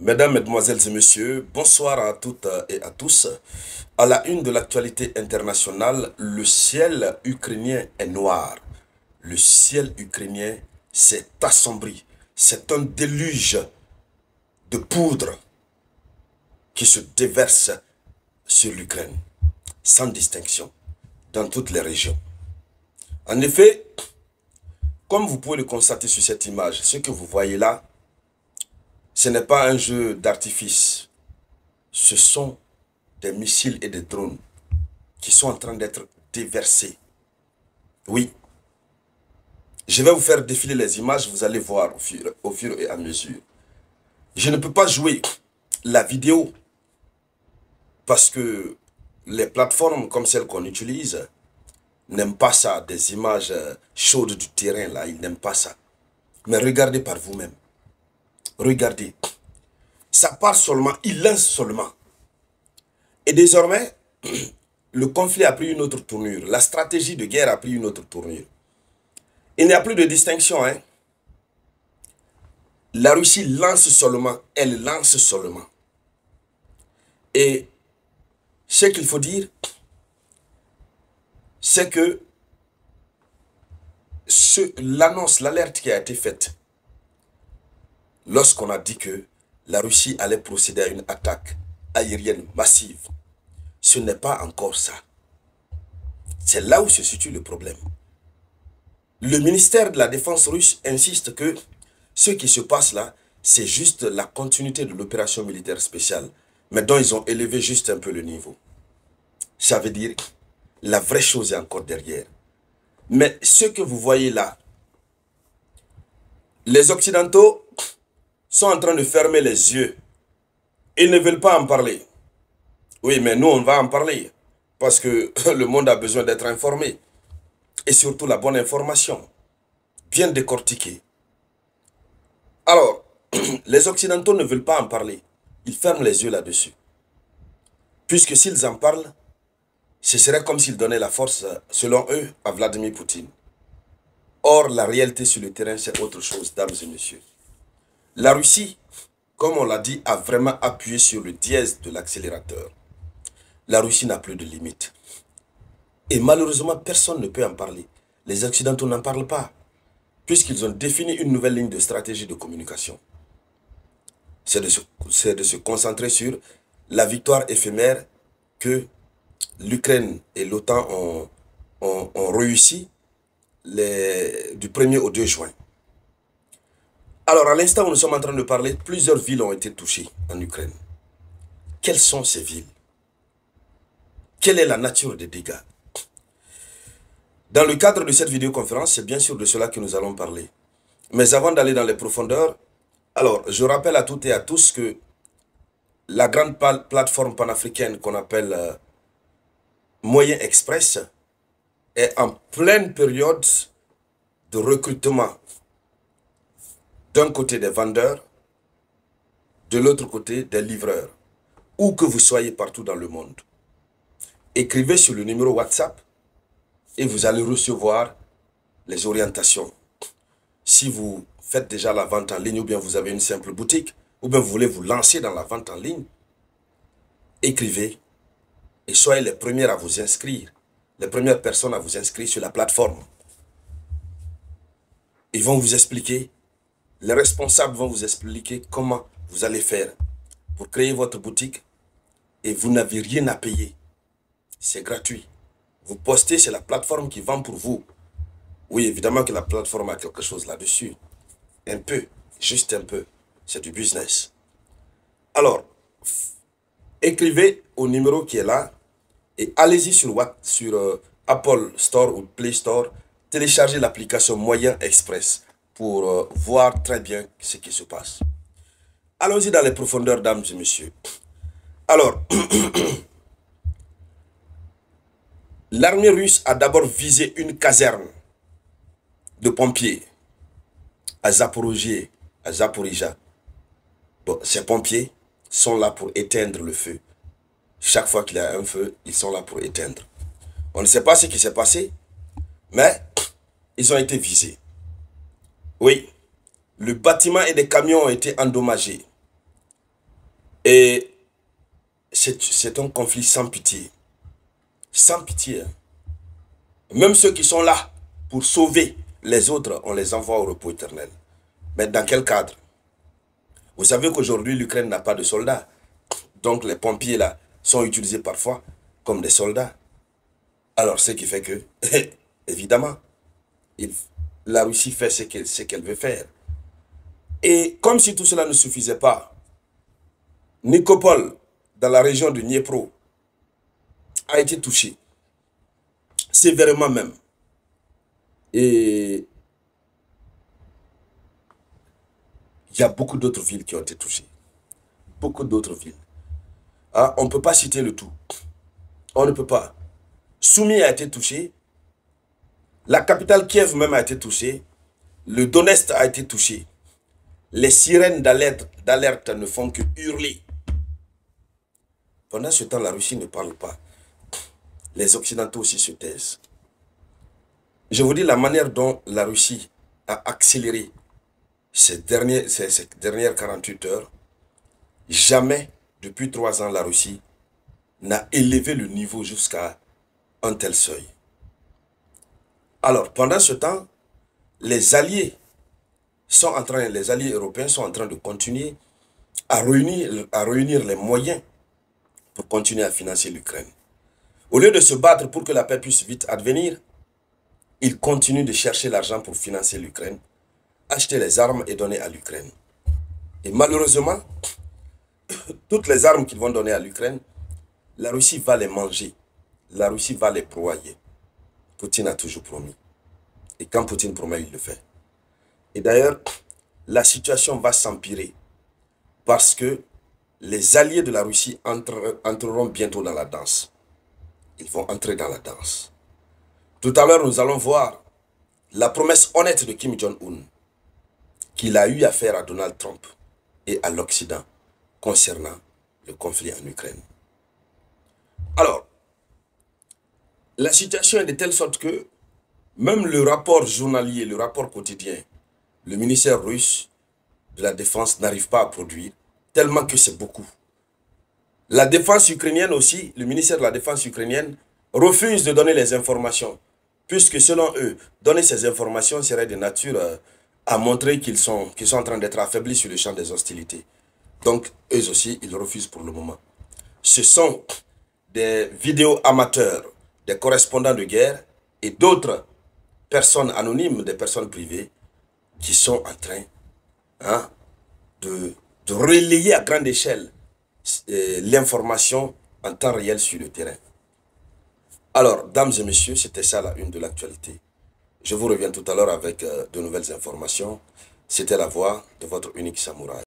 Mesdames, Mesdemoiselles et Messieurs, bonsoir à toutes et à tous. À la une de l'actualité internationale, le ciel ukrainien est noir. Le ciel ukrainien s'est assombri. C'est un déluge de poudre qui se déverse sur l'Ukraine, sans distinction, dans toutes les régions. En effet, comme vous pouvez le constater sur cette image, ce que vous voyez là, ce n'est pas un jeu d'artifice. Ce sont des missiles et des drones qui sont en train d'être déversés. Oui, je vais vous faire défiler les images, vous allez voir au fur et à mesure. Je ne peux pas jouer la vidéo parce que les plateformes comme celles qu'on utilise n'aiment pas ça, des images chaudes du terrain là, ils n'aiment pas ça. Mais regardez par vous-même. Regardez. Ça part seulement, il lance seulement. Et désormais, le conflit a pris une autre tournure. La stratégie de guerre a pris une autre tournure. Il n'y a plus de distinction. Hein? La Russie lance seulement. Elle lance seulement. Et ce qu'il faut dire, c'est que l'annonce, l'alerte qui a été faite, lorsqu'on a dit que la Russie allait procéder à une attaque aérienne massive, ce n'est pas encore ça. C'est là où se situe le problème. Le ministère de la Défense russe insiste que ce qui se passe là, c'est juste la continuité de l'opération militaire spéciale, mais dont ils ont élevé juste un peu le niveau. Ça veut dire que la vraie chose est encore derrière. Mais ce que vous voyez là, les Occidentaux sont en train de fermer les yeux. Ils ne veulent pas en parler. Oui, mais nous, on va en parler. Parce que le monde a besoin d'être informé. Et surtout la bonne information. Bien décortiquée. Alors, les Occidentaux ne veulent pas en parler. Ils ferment les yeux là-dessus. Puisque s'ils en parlent, ce serait comme s'ils donnaient la force, selon eux, à Vladimir Poutine. Or, la réalité sur le terrain, c'est autre chose, dames et messieurs. La Russie, comme on l'a dit, a vraiment appuyé sur le dièse de l'accélérateur. La Russie n'a plus de limite. Et malheureusement, personne ne peut en parler. Les Occidentaux n'en parlent pas, puisqu'ils ont défini une nouvelle ligne de stratégie de communication. C'est de se concentrer sur la victoire éphémère que l'Ukraine et l'OTAN ont réussi du 1er au 2 juin. Alors, à l'instant où nous sommes en train de parler, plusieurs villes ont été touchées en Ukraine. Quelles sont ces villes? Quelle est la nature des dégâts? Dans le cadre de cette vidéoconférence, c'est bien sûr de cela que nous allons parler. Mais avant d'aller dans les profondeurs, alors, je rappelle à toutes et à tous que la grande plateforme panafricaine qu'on appelle Moyen Express est en pleine période de recrutement. D'un côté des vendeurs, de l'autre côté des livreurs, où que vous soyez partout dans le monde. Écrivez sur le numéro WhatsApp et vous allez recevoir les orientations. Si vous faites déjà la vente en ligne ou bien vous avez une simple boutique, ou bien vous voulez vous lancer dans la vente en ligne, écrivez et soyez les premières à vous inscrire, les premières personnes à vous inscrire sur la plateforme. Ils vont vous expliquer, les responsables vont vous expliquer comment vous allez faire pour créer votre boutique et vous n'avez rien à payer. C'est gratuit. Vous postez, c'est la plateforme qui vend pour vous. Oui, évidemment que la plateforme a quelque chose là-dessus. Un peu, juste un peu. C'est du business. Alors, écrivez au numéro qui est là et allez-y sur Apple Store ou Play Store, téléchargez l'application Moyen Express pour voir très bien ce qui se passe. Allons-y dans les profondeurs, dames et messieurs. Alors, l'armée russe a d'abord visé une caserne de pompiers à Zaporizhia. Bon, ces pompiers sont là pour éteindre le feu. Chaque fois qu'il y a un feu, ils sont là pour éteindre. On ne sait pas ce qui s'est passé, mais ils ont été visés. Oui, le bâtiment et des camions ont été endommagés. Et c'est un conflit sans pitié. Sans pitié. Hein. Même ceux qui sont là pour sauver les autres, on les envoie au repos éternel. Mais dans quel cadre? Vous savez qu'aujourd'hui, l'Ukraine n'a pas de soldats. Donc les pompiers là sont utilisés parfois comme des soldats. Alors ce qui fait que, évidemment, la Russie fait ce qu'elle veut faire. Et comme si tout cela ne suffisait pas, Nikopol, dans la région de Dniepro, a été touché, sévèrement même. Et il y a beaucoup d'autres villes qui ont été touchées. Beaucoup d'autres villes. Ah, on ne peut pas citer le tout. On ne peut pas. Soumy a été touché. La capitale Kiev même a été touchée. Le Donetsk a été touché. Les sirènes d'alerte ne font que hurler. Pendant ce temps, la Russie ne parle pas. Les Occidentaux aussi se taisent. Je vous dis la manière dont la Russie a accéléré ces dernières 48 heures. Jamais, depuis 3 ans, la Russie n'a élevé le niveau jusqu'à un tel seuil. Alors, pendant ce temps, les alliés européens sont en train de continuer à réunir les moyens pour continuer à financer l'Ukraine. Au lieu de se battre pour que la paix puisse vite advenir, ils continuent de chercher l'argent pour financer l'Ukraine, acheter les armes et donner à l'Ukraine. Et malheureusement, toutes les armes qu'ils vont donner à l'Ukraine, la Russie va les manger. La Russie va les broyer. Poutine a toujours promis. Et quand Poutine promet, il le fait. Et d'ailleurs, la situation va s'empirer parce que les alliés de la Russie entreront bientôt dans la danse. Ils vont entrer dans la danse. Tout à l'heure, nous allons voir la promesse honnête de Kim Jong-un qu'il a eu à faire à Donald Trump et à l'Occident concernant le conflit en Ukraine. Alors, la situation est de telle sorte que même le rapport journalier, le rapport quotidien, le ministère russe de la Défense n'arrive pas à produire, tellement que c'est beaucoup. La défense ukrainienne aussi, le ministère de la Défense ukrainienne, refuse de donner les informations, puisque selon eux, donner ces informations serait de nature à montrer qu'ils sont en train d'être affaiblis sur le champ des hostilités. Donc, eux aussi, ils refusent pour le moment. Ce sont des vidéos amateurs, des correspondants de guerre et d'autres personnes anonymes, des personnes privées, qui sont en train de relayer à grande échelle l'information en temps réel sur le terrain. Alors, dames et messieurs, c'était ça la une de l'actualité. Je vous reviens tout à l'heure avec de nouvelles informations. C'était la voix de votre unique samouraï.